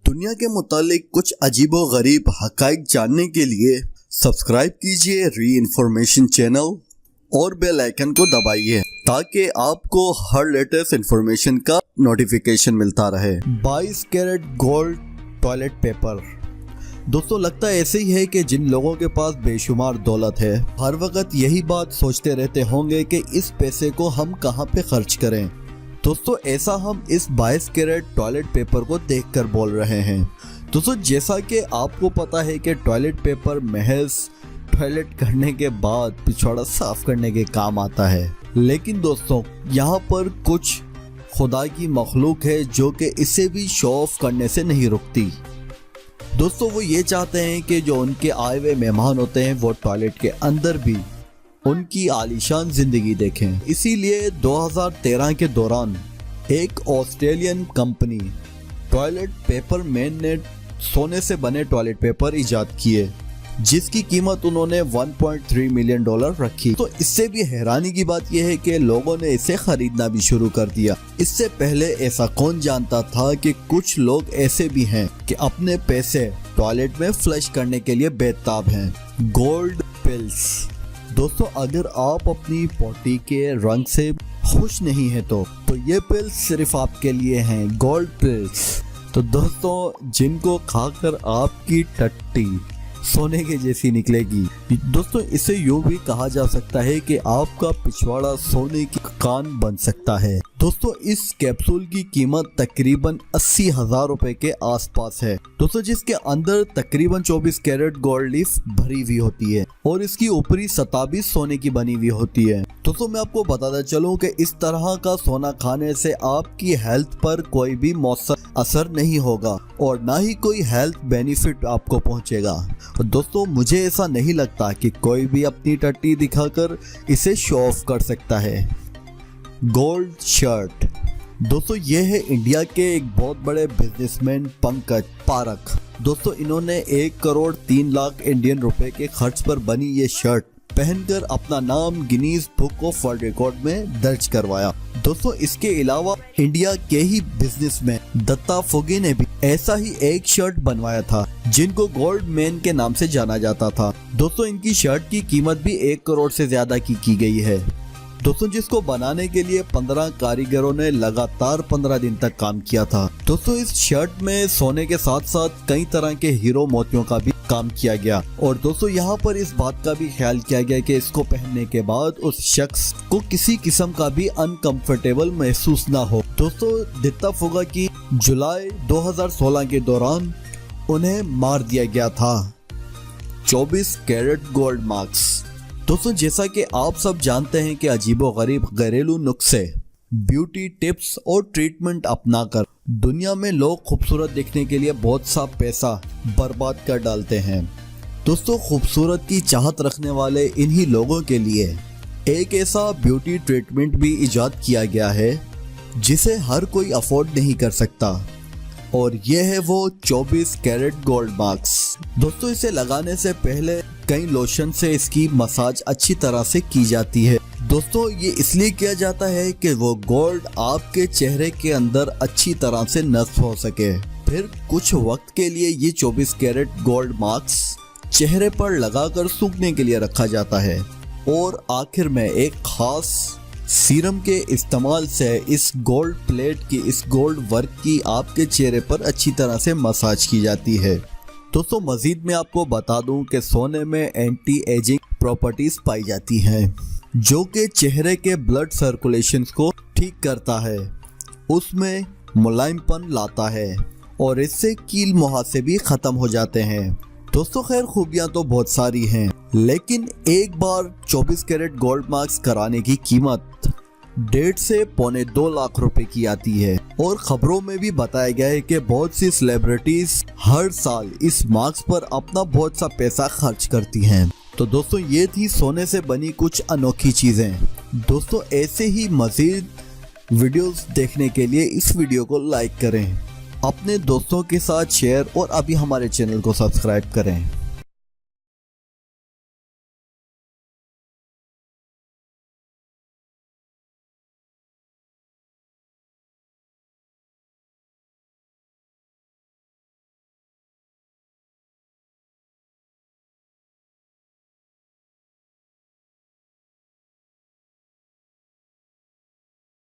दुनिया के मुतालिक कुछ अजीबो गरीब हकाइक जानने के लिए सब्सक्राइब कीजिए री इन्फॉर्मेशन चैनल और बेल आइकन को दबाइए ताकि आपको हर लेटेस्ट इन्फॉर्मेशन का नोटिफिकेशन मिलता रहे। 22 कैरेट गोल्ड टॉयलेट पेपर। दोस्तों, लगता ऐसे ही है कि जिन लोगों के पास बेशुमार दौलत है हर वक्त यही बात सोचते रहते होंगे कि इस पैसे को हम कहां पे खर्च करें। दोस्तों, ऐसा हम इस 22 कैरेट टॉयलेट पेपर को देखकर बोल रहे हैं। दोस्तों, जैसा कि आपको पता है कि टॉयलेट पेपर महज टॉयलेट करने के बाद पिछवाड़ा साफ करने के काम आता है, लेकिन दोस्तों यहाँ पर कुछ खुदा की मखलूक है जो कि इसे भी शो ऑफ करने से नहीं रुकती। दोस्तों, वो ये चाहते हैं कि जो उनके आए हुए मेहमान होते हैं वो टॉयलेट के अंदर भी उनकी आलीशान जिंदगी देखें। इसीलिए 2013 के दौरान एक Australian company toilet paper man ने सोने से बने टॉयलेट पेपर इजाद किए, जिसकी कीमत उन्होंने $1.3 मिलियन रखी। तो इससे भी हैरानी की बात यह है कि लोगों ने इसे खरीदना भी शुरू कर दिया। इससे पहले ऐसा कौन जानता था कि कुछ लोग ऐसे भी हैं कि अपने पैसे टॉयलेट में फ्लश करने के लिए बेताब हैं। Gold pills. दोस्तों, अगर आप अपनी पोटी के रंग से खुश नहीं है तो ये पिल्स सिर्फ आपके लिए हैं, गोल्ड पिल्स। तो दोस्तों, जिनको खाकर आपकी टट्टी सोने के जैसी निकलेगी। दोस्तों, इसे यूं भी कहा जा सकता है कि आपका पिछवाड़ा सोने की कान बन सकता है। दोस्तों, इस कैप्सूल की कीमत तकरीबन 80,000 रुपए के आसपास है। दोस्तों, जिसके अंदर तकरीबन 24 कैरेट गोल्ड लीफ भरी हुई होती है और इसकी ऊपरी सतह भी सोने की बनी हुई होती है। दोस्तों, मैं आपको बताता चलूं कि इस तरह का सोना खाने से आपकी हेल्थ पर कोई भी मौसम असर नहीं होगा और ना ही कोई हेल्थ बेनिफिट आपको पहुंचेगा। दोस्तों, मुझे ऐसा नहीं लगता कि कोई भी अपनी टट्टी दिखाकर इसे शो ऑफ कर सकता है। Gold shirt. दोस्तों, ये है इंडिया के एक बहुत बड़े बिजनेसमैन पंकज पारख। दोस्तों, इन्होंने 1 करोड़ 3 लाख इंडियन रुपए के खर्च पर बनी ये शर्ट पहनकर अपना नाम Guinness book of world record में दर्ज करवाया। दोस्तों, इसके अलावा इंडिया के ही बिजनेसमैन दत्ता फोगे ने भी ऐसा ही एक शर्ट बनवाया था जिनको गोल्ड मैन के नाम से जाना जाता था। दोस्तों, इनकी शर्ट की कीमत भी 1 करोड़ से ज्यादा की गई है। दोस्तों, जिसको बनाने के लिए 15 कारीगरों ने लगातार 15 दिन तक काम किया था। दोस्तों, इस शर्ट में सोने के साथ साथ कई तरह के हीरो मोतियों का भी काम किया गया और दोस्तों यहाँ पर इस बात का भी ख्याल किया गया कि इसको पहनने के बाद उस शख्स को किसी किस्म का भी अनकंफर्टेबल महसूस ना हो। दोस्तों, दत्ता फोगा की जुलाई 2016 के दौरान उन्हें मार दिया गया था। 24 कैरेट गोल्ड मार्क्स। दोस्तों, जैसा कि आप सब जानते हैं कि अजीबो गरीब घरेलू नुस्खे, ब्यूटी टिप्स और ट्रीटमेंट अपनाकर दुनिया में लोग खूबसूरत दिखने के लिए बहुत सा पैसा बर्बाद कर डालते हैं। दोस्तों, खूबसूरत की चाहत रखने वाले इन्हीं लोगों के लिए एक ऐसा ब्यूटी ट्रीटमेंट भी इजाद किया गया है जिसे हर कोई अफोर्ड नहीं कर सकता और यह है वो 24 कैरेट गोल्ड मार्क्स। दोस्तों, इसे लगाने से पहले कई लोशन से इसकी मसाज अच्छी तरह से की जाती है। दोस्तों, ये इसलिए किया जाता है कि वो गोल्ड आपके चेहरे के अंदर अच्छी तरह से नस्ब हो सके। फिर कुछ वक्त के लिए ये 24 कैरेट गोल्ड मार्क्स चेहरे पर लगाकर सूखने के लिए रखा जाता है और आखिर में एक खास सीरम के इस्तेमाल से इस गोल्ड प्लेट की, इस गोल्ड वर्क की आपके चेहरे पर अच्छी तरह से मसाज की जाती है। दोस्तों, मजीद में आपको बता दूं कि सोने में एंटी एजिंग प्रॉपर्टीज पाई जाती हैं जो कि चेहरे के ब्लड सर्कुलेशन को ठीक करता है, उसमें मुलायमपन लाता है और इससे कील मुहासे भी खत्म हो जाते हैं। दोस्तों, खैर खूबियां तो बहुत सारी हैं, लेकिन एक बार 24 कैरेट गोल्ड मार्क्स कराने की कीमत 1.5 से पौने 2 लाख रुपए की आती है और खबरों में भी बताया गया है कि बहुत सी सेलिब्रिटीज हर साल इस मार्क्स पर अपना बहुत सा पैसा खर्च करती हैं। तो दोस्तों, ये थी सोने से बनी कुछ अनोखी चीजें। दोस्तों, ऐसे ही मजीद वीडियोस देखने के लिए इस वीडियो को लाइक करें, अपने दोस्तों के साथ शेयर और अभी हमारे चैनल को सब्सक्राइब करें।